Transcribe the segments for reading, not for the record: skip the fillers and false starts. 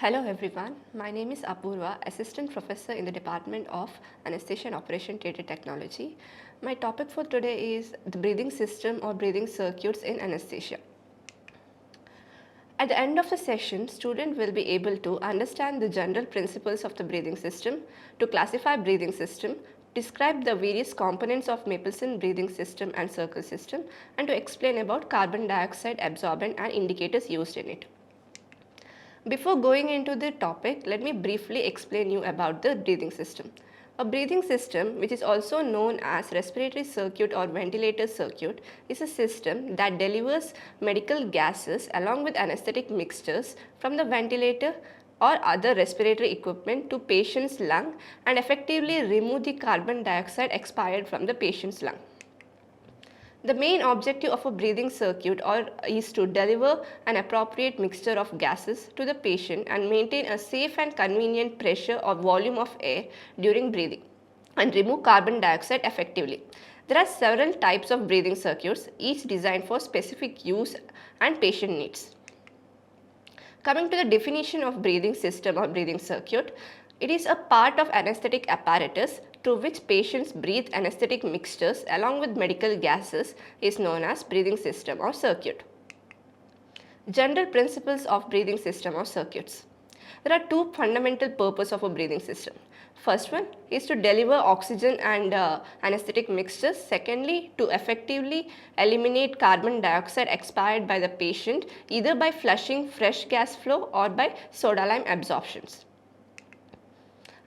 Hello everyone, my name is Apurva, Assistant Professor in the Department of Anesthesia and Operation Theatre Technology. My topic for today is the breathing system or breathing circuits in anesthesia. At the end of the session, student will be able to understand the general principles of the breathing system, to classify breathing system, describe the various components of Mapleson breathing system and circle system, and to explain about carbon dioxide absorbent and indicators used in it. Before going into the topic, let me briefly explain you about the breathing system. A breathing system, which is also known as respiratory circuit or ventilator circuit, is a system that delivers medical gases along with anesthetic mixtures from the ventilator or other respiratory equipment to patient's lung and effectively remove the carbon dioxide expired from the patient's lung. The main objective of a breathing circuit is to deliver an appropriate mixture of gases to the patient and maintain a safe and convenient pressure or volume of air during breathing and remove carbon dioxide effectively. There are several types of breathing circuits, each designed for specific use and patient needs. Coming to the definition of breathing system or breathing circuit, it is a part of anesthetic apparatus through which patients breathe anesthetic mixtures along with medical gases is known as breathing system or circuit. General principles of breathing system or circuits. There are two fundamental purposes of a breathing system. First one is to deliver oxygen and anesthetic mixtures. Secondly, to effectively eliminate carbon dioxide expired by the patient either by flushing fresh gas flow or by soda lime absorptions.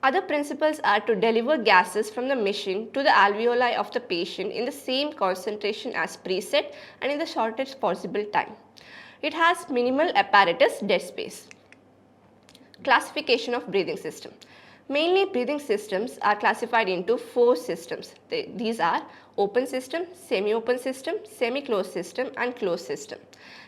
Other principles are to deliver gases from the machine to the alveoli of the patient in the same concentration as preset and in the shortest possible time. It has minimal apparatus dead space. Classification of breathing system. Mainly breathing systems are classified into four systems. These are open system, semi-open system, semi-closed system and closed system.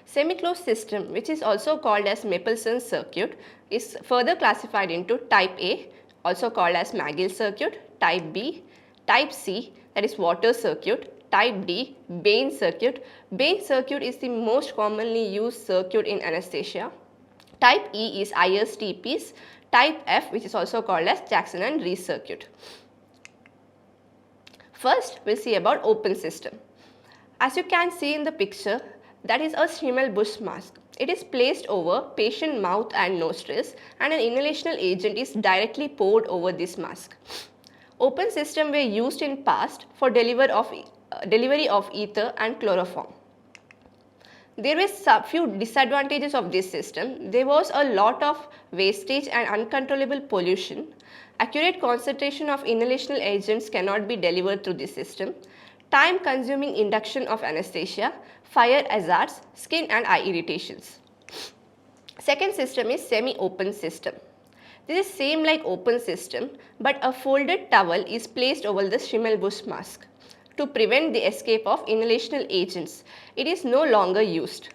Semi-closed system, which is also called as Mapleson circuit, is further classified into type A, also called as Magill circuit, type B, type C, that is water circuit, type D, Bain circuit. Bain circuit is the most commonly used circuit in anesthesia. Type E is ISTPs, type F, which is also called as Jackson and Rees circuit. First, we'll see about open system. As you can see in the picture, that is a Schimmelbusch mask. It is placed over patient mouth and nostrils and an inhalational agent is directly poured over this mask. Open system were used in past for delivery of ether and chloroform. There were few disadvantages of this system. There was a lot of wastage and uncontrollable pollution. Accurate concentration of inhalational agents cannot be delivered through this system. Time consuming induction of anesthesia, fire hazards, skin and eye irritations. Second system is semi-open system. This is same like open system, but a folded towel is placed over the Schimmelbusch mask to prevent the escape of inhalational agents. It is no longer used.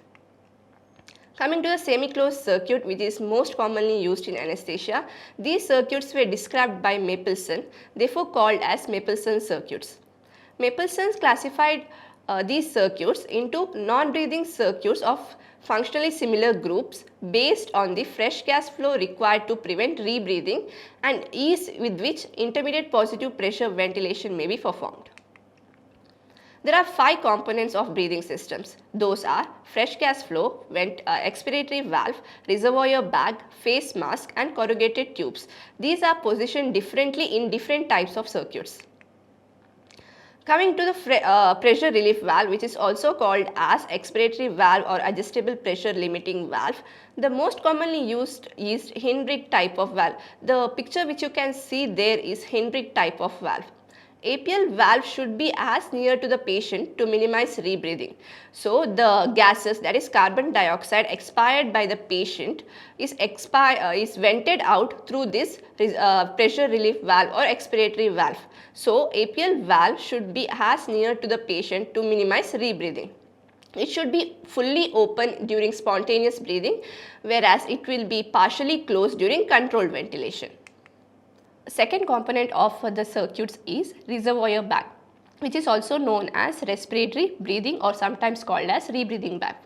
Coming to the semi-closed circuit, which is most commonly used in anesthesia, these circuits were described by Mapleson, therefore called as Mapleson circuits. Mapleson classified these circuits into non-breathing circuits of functionally similar groups based on the fresh gas flow required to prevent rebreathing and ease with which intermediate positive pressure ventilation may be performed. There are 5 components of breathing systems. Those are fresh gas flow, expiratory valve, reservoir bag, face mask and corrugated tubes. These are positioned differently in different types of circuits. Coming to the pressure relief valve, which is also called as expiratory valve or adjustable pressure limiting valve, the most commonly used is Hendrick type of valve. The picture which you can see there is Hendrick type of valve. APL valve should be as near to the patient to minimize rebreathing. So the gases, that is carbon dioxide expired by the patient is vented out through this pressure relief valve or expiratory valve. So APL valve should be as near to the patient to minimize rebreathing. It should be fully open during spontaneous breathing, whereas it will be partially closed during controlled ventilation. Second component of the circuits is reservoir bag, which is also known as respiratory breathing or sometimes called as rebreathing bag.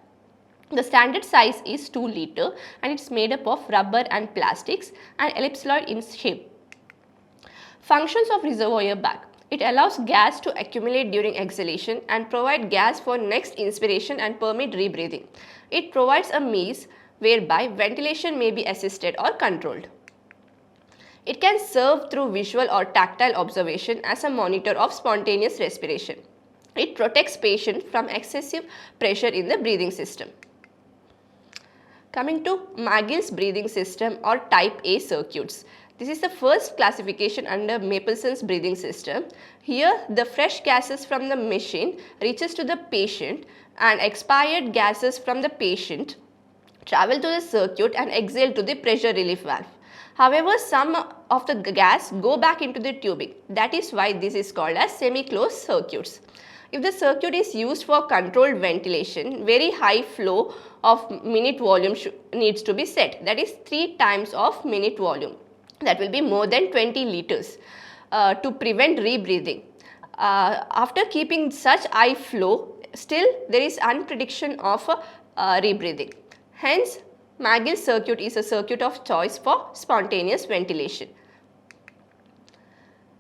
The standard size is 2 liter and it's made up of rubber and plastics and ellipsoid in shape. Functions of reservoir bag. It allows gas to accumulate during exhalation and provide gas for next inspiration and permit rebreathing. It provides a means whereby ventilation may be assisted or controlled. It can serve through visual or tactile observation as a monitor of spontaneous respiration. It protects patient from excessive pressure in the breathing system. Coming to Magill's breathing system or type A circuits. This is the first classification under Mapleson's breathing system. Here the fresh gases from the machine reaches to the patient and expired gases from the patient travel to the circuit and exhale to the pressure relief valve. However, some of the gas go back into the tubing. That is why this is called as semi-closed circuits. If the circuit is used for controlled ventilation, very high flow of minute volume needs to be set. That is 3 times of minute volume. That will be more than 20 liters to prevent rebreathing. After keeping such high flow, still there is unprediction of rebreathing. Hence, Magill circuit is a circuit of choice for spontaneous ventilation.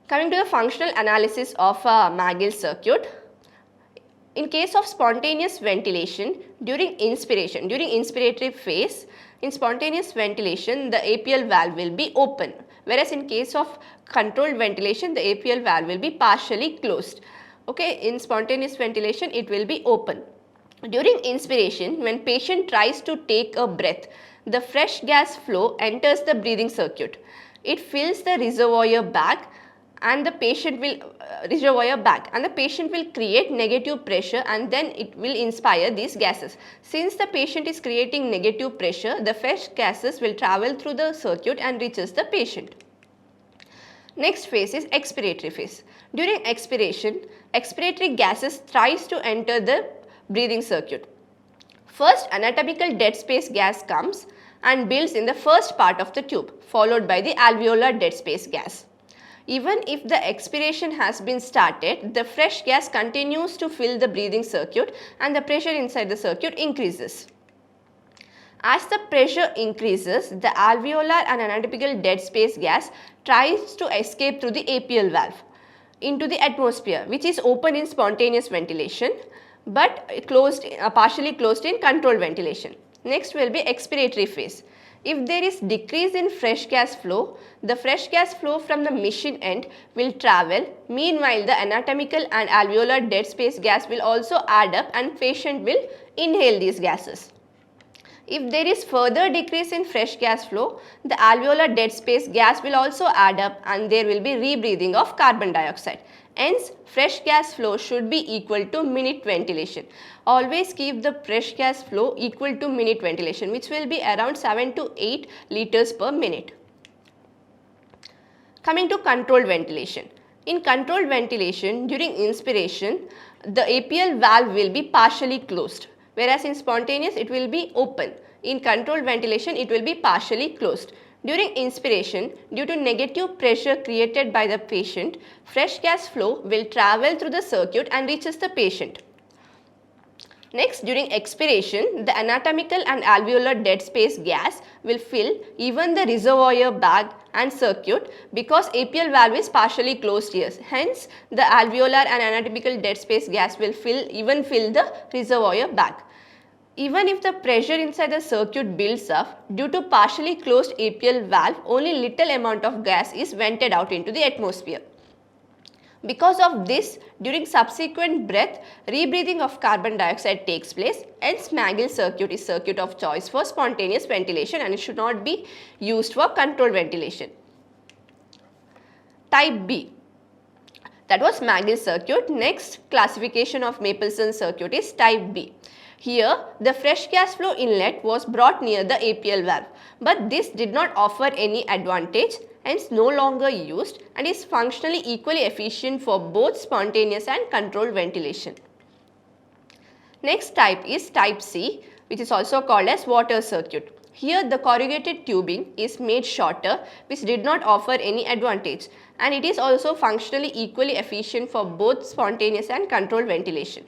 Coming to the functional analysis of Magill circuit. In case of spontaneous ventilation, during inspiration, during inspiratory phase, in spontaneous ventilation, the APL valve will be open, whereas in case of controlled ventilation, the APL valve will be partially closed. Okay, in spontaneous ventilation, it will be open. During inspiration, when patient tries to take a breath, the fresh gas flow enters the breathing circuit. It fills the reservoir bag and the patient will create negative pressure and then it will inspire these gases. Since the patient is creating negative pressure, the fresh gases will travel through the circuit and reaches the patient. Next phase is expiratory phase. During expiration, expiratory gases tries to enter the breathing circuit. First, anatomical dead space gas comes and builds in the first part of the tube, followed by the alveolar dead space gas. Even if the expiration has been started, the fresh gas continues to fill the breathing circuit and the pressure inside the circuit increases. As the pressure increases, the alveolar and anatomical dead space gas tries to escape through the APL valve into the atmosphere, which is open in spontaneous ventilation but partially closed in controlled ventilation. Next will be expiratory phase. If there is decrease in fresh gas flow, the fresh gas flow from the machine end will travel. Meanwhile, the anatomical and alveolar dead space gas will also add up and patient will inhale these gases. If there is further decrease in fresh gas flow, the alveolar dead space gas will also add up and there will be rebreathing of carbon dioxide. Hence, fresh gas flow should be equal to minute ventilation. Always keep the fresh gas flow equal to minute ventilation, which will be around 7 to 8 liters per minute. Coming to controlled ventilation. In controlled ventilation, during inspiration, the APL valve will be partially closed, whereas in spontaneous it will be open. In controlled ventilation, it will be partially closed. During inspiration, due to negative pressure created by the patient, fresh gas flow will travel through the circuit and reaches the patient. Next, during expiration, the anatomical and alveolar dead space gas will fill even the reservoir bag and circuit because APL valve is partially closed here. Hence, the alveolar and anatomical dead space gas will fill the reservoir bag. Even if the pressure inside the circuit builds up, due to partially closed APL valve, only little amount of gas is vented out into the atmosphere. Because of this, during subsequent breath, rebreathing of carbon dioxide takes place. Hence, Magill circuit is circuit of choice for spontaneous ventilation and it should not be used for controlled ventilation. Type B. That was Magill circuit. Next classification of Mapleson circuit is type B. Here, the fresh gas flow inlet was brought near the APL valve, but this did not offer any advantage, hence no longer used and is functionally equally efficient for both spontaneous and controlled ventilation. Next type is type C, which is also called as water circuit. Here, the corrugated tubing is made shorter, which did not offer any advantage, and it is also functionally equally efficient for both spontaneous and controlled ventilation.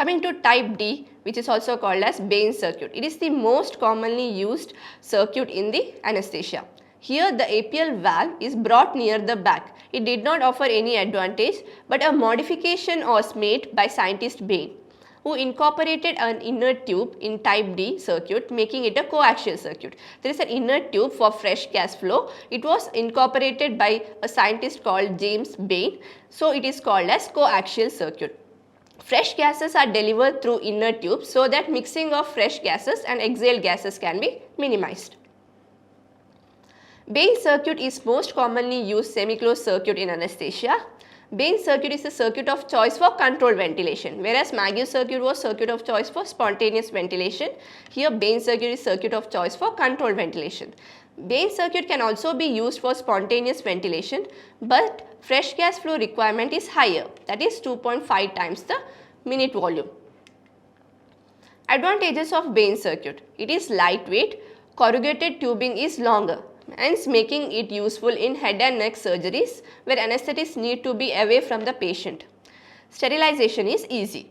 Coming to type D, which is also called as Bain circuit. It is the most commonly used circuit in the anesthesia. Here the APL valve is brought near the back. It did not offer any advantage, but a modification was made by scientist Bain, who incorporated an inner tube in type D circuit, making it a coaxial circuit. There is an inner tube for fresh gas flow. It was incorporated by a scientist called James Bain, so it is called as coaxial circuit. Fresh gases are delivered through inner tubes so that mixing of fresh gases and exhaled gases can be minimized. Bain circuit is most commonly used semi-closed circuit in anesthesia. Bain circuit is the circuit of choice for controlled ventilation, whereas Magill circuit was circuit of choice for spontaneous ventilation. Here Bain circuit is circuit of choice for controlled ventilation. Bain circuit can also be used for spontaneous ventilation, but fresh gas flow requirement is higher, that is 2.5 times the minute volume. Advantages of Bain circuit: it is lightweight, corrugated tubing is longer, hence making it useful in head and neck surgeries where anesthetists need to be away from the patient. Sterilization is easy.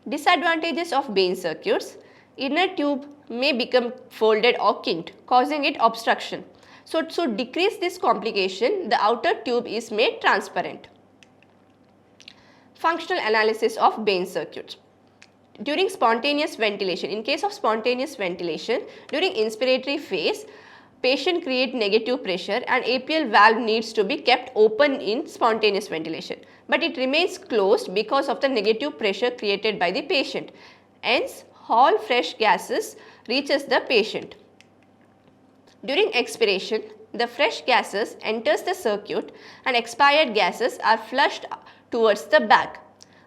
Disadvantages of Bain circuits: inner tube may become folded or kinked, causing it obstruction. So to decrease this complication, the outer tube is made transparent. Functional analysis of Bain circuit. During spontaneous ventilation, in case of spontaneous ventilation, during inspiratory phase, patient create negative pressure and APL valve needs to be kept open in spontaneous ventilation, but it remains closed because of the negative pressure created by the patient. Hence, all fresh gases reaches the patient. During expiration, the fresh gases enters the circuit and expired gases are flushed towards the bag.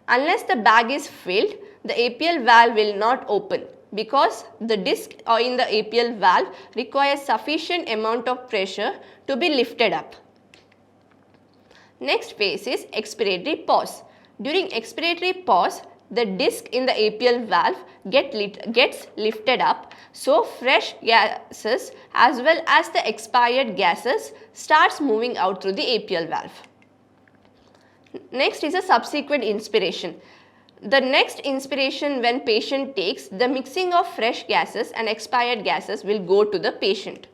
Unless the bag is filled, the APL valve will not open because the disc in the APL valve requires sufficient amount of pressure to be lifted up. Next phase is expiratory pause. During expiratory pause, the disc in the APL valve gets lifted up, so fresh gases as well as the expired gases starts moving out through the APL valve. Next is a subsequent inspiration. The next inspiration when patient takes, the mixing of fresh gases and expired gases will go to the patient.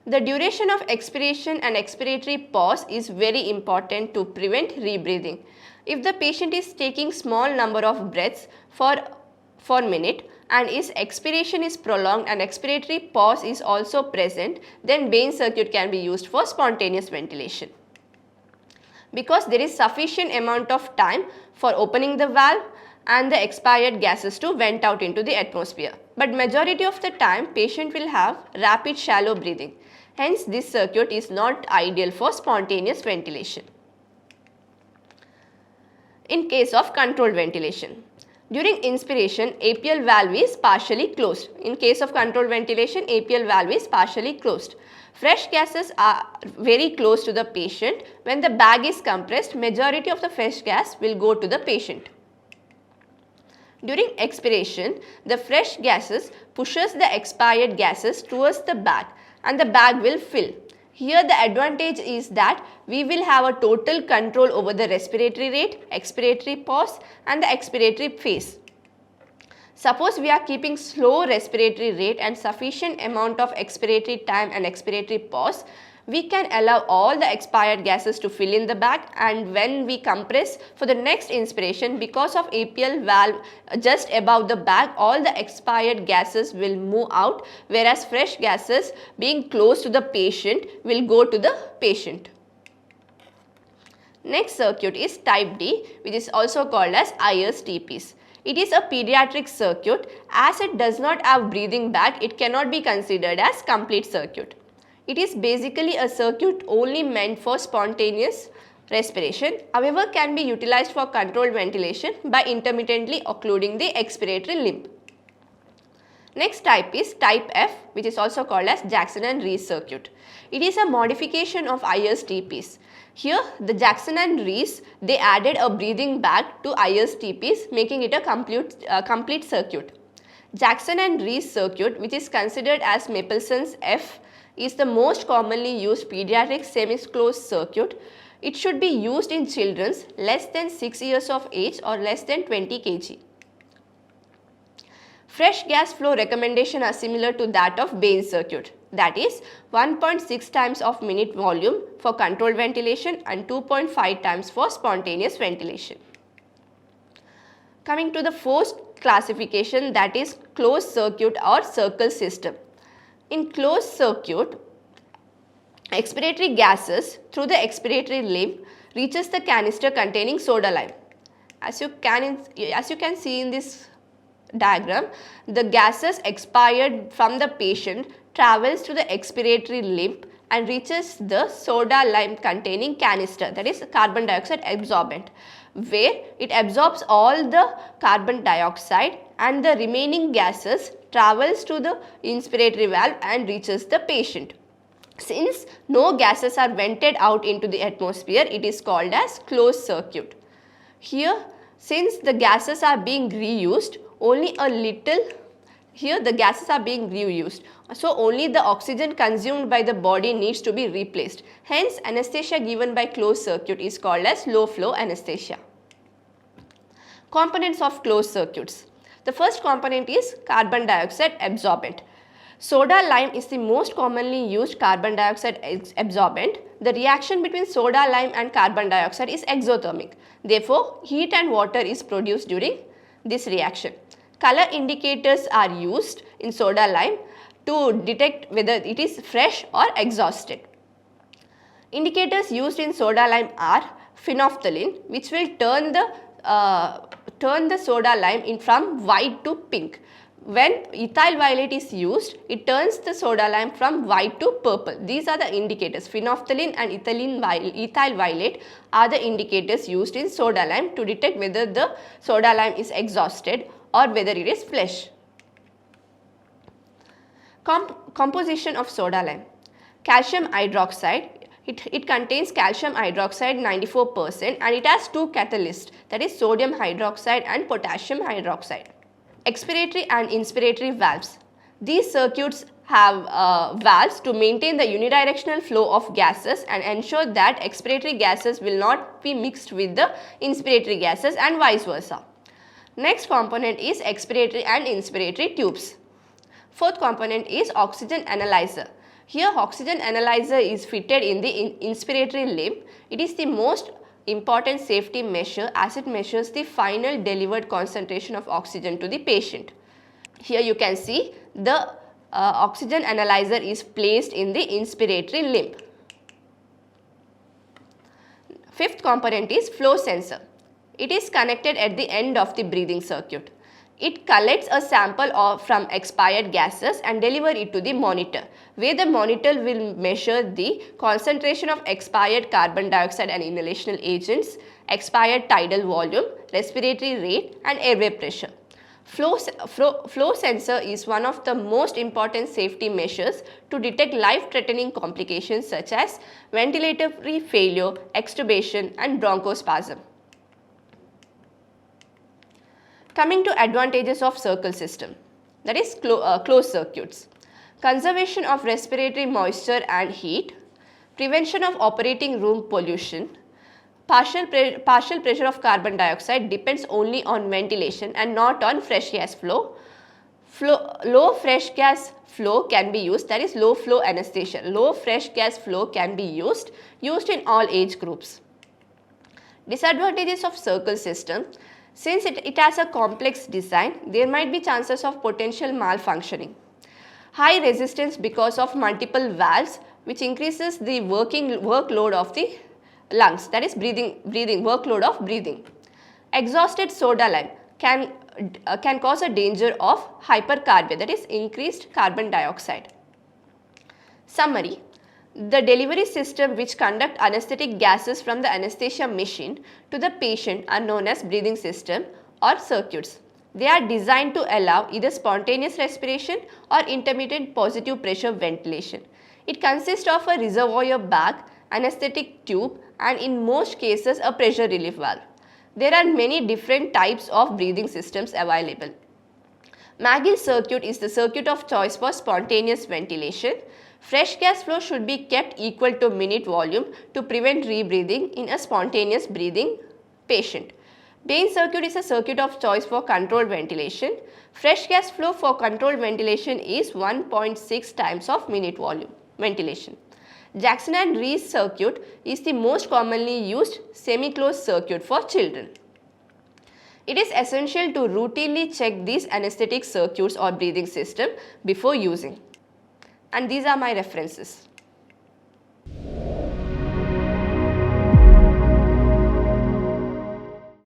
The duration of expiration and expiratory pause is very important to prevent rebreathing. If the patient is taking small number of breaths for minute and his expiration is prolonged and expiratory pause is also present, then Bain circuit can be used for spontaneous ventilation, because there is sufficient amount of time for opening the valve and the expired gases to vent out into the atmosphere. But majority of the time patient will have rapid shallow breathing. Hence this circuit is not ideal for spontaneous ventilation. In case of controlled ventilation, during inspiration APL valve is partially closed. In case of controlled ventilation, APL valve is partially closed. Fresh gases are very close to the patient. When the bag is compressed, majority of the fresh gas will go to the patient. During expiration, the fresh gases pushes the expired gases towards the bag and the bag will fill. Here the advantage is that we will have a total control over the respiratory rate, expiratory pause and the expiratory phase. Suppose we are keeping slow respiratory rate and sufficient amount of expiratory time and expiratory pause, we can allow all the expired gases to fill in the bag, and when we compress for the next inspiration, because of APL valve just above the bag, all the expired gases will move out, whereas fresh gases being close to the patient will go to the patient. Next circuit is type D, which is also called as ISTPs. It is a pediatric circuit. As it does not have breathing bag, it cannot be considered as complete circuit. It is basically a circuit only meant for spontaneous respiration, however can be utilized for controlled ventilation by intermittently occluding the expiratory limb. Next type is type F, which is also called as Jackson and Rees circuit. It is a modification of ISTPs. Here the Jackson and Rees, they added a breathing bag to ISTPs, making it a complete circuit. Jackson and Rees circuit, which is considered as Mapleson's F, is the most commonly used pediatric semi-closed circuit. It should be used in children less than 6 years of age or less than 20 kg. Fresh gas flow recommendation are similar to that of Bain circuit, that is 1.6 times of minute volume for controlled ventilation and 2.5 times for spontaneous ventilation. Coming to the fourth classification, that is closed circuit or circle system. In closed circuit, expiratory gases through the expiratory limb reaches the canister containing soda lime. As you can see in this diagram, the gases expired from the patient travels to the expiratory limb and reaches the soda lime containing canister, that is carbon dioxide absorbent, where it absorbs all the carbon dioxide and the remaining gases travels to the inspiratory valve and reaches the patient. Since no gases are vented out into the atmosphere, it is called as closed circuit. Here, since the gases are being reused, only a little, here the gases are being reused, so only the oxygen consumed by the body needs to be replaced. Hence, anesthesia given by closed circuit is called as low flow anesthesia. Components of closed circuits. The first component is carbon dioxide absorbent. Soda lime is the most commonly used carbon dioxide absorbent. The reaction between soda lime and carbon dioxide is exothermic. Therefore, heat and water is produced during this reaction. Color indicators are used in soda lime to detect whether it is fresh or exhausted. Indicators used in soda lime are phenolphthalein, which will turn the soda lime from white to pink. When ethyl violet is used, it turns the soda lime from white to purple. These are the indicators. Phenolphthalein and ethyl violet are the indicators used in soda lime to detect whether the soda lime is exhausted or whether it is fresh. Composition of soda lime. Calcium hydroxide. It contains calcium hydroxide 94% and it has two catalysts, that is sodium hydroxide and potassium hydroxide. Expiratory and inspiratory valves. These circuits have valves to maintain the unidirectional flow of gases and ensure that expiratory gases will not be mixed with the inspiratory gases and vice versa. Next component is expiratory and inspiratory tubes. Fourth component is oxygen analyzer. Here oxygen analyzer is fitted in the inspiratory limb. It is the most important safety measure as it measures the final delivered concentration of oxygen to the patient. Here you can see the oxygen analyzer is placed in the inspiratory limb. Fifth component is flow sensor. It is connected at the end of the breathing circuit. It collects a sample from expired gases and deliver it to the monitor, where the monitor will measure the concentration of expired carbon dioxide and inhalational agents, expired tidal volume, respiratory rate and airway pressure. Flow sensor is one of the most important safety measures to detect life-threatening complications such as ventilatory failure, extubation and bronchospasm. Coming to advantages of circle system, that is closed circuits. Conservation of respiratory moisture and heat, prevention of operating room pollution, partial pressure of carbon dioxide depends only on ventilation and not on fresh gas flow. Low fresh gas flow can be used, that is low flow anesthesia. Low fresh gas flow can be used in all age groups. Disadvantages of circle system. Since it has a complex design, there might be chances of potential malfunctioning. High resistance because of multiple valves, which increases the workload of the lungs, that is workload of breathing. Exhausted soda lime can cause a danger of hypercarbia, that is increased carbon dioxide. Summary. The delivery system which conduct anesthetic gases from the anesthesia machine to the patient are known as breathing system or circuits. They are designed to allow either spontaneous respiration or intermittent positive pressure ventilation. It consists of a reservoir bag, anesthetic tube and in most cases a pressure relief valve. There are many different types of breathing systems available. Magill circuit is the circuit of choice for spontaneous ventilation. Fresh gas flow should be kept equal to minute volume to prevent rebreathing in a spontaneous breathing patient. Bain circuit is a circuit of choice for controlled ventilation. Fresh gas flow for controlled ventilation is 1.6 times of minute volume ventilation. Jackson and Rees circuit is the most commonly used semi-closed circuit for children. It is essential to routinely check these anesthetic circuits or breathing system before using. And these are my references.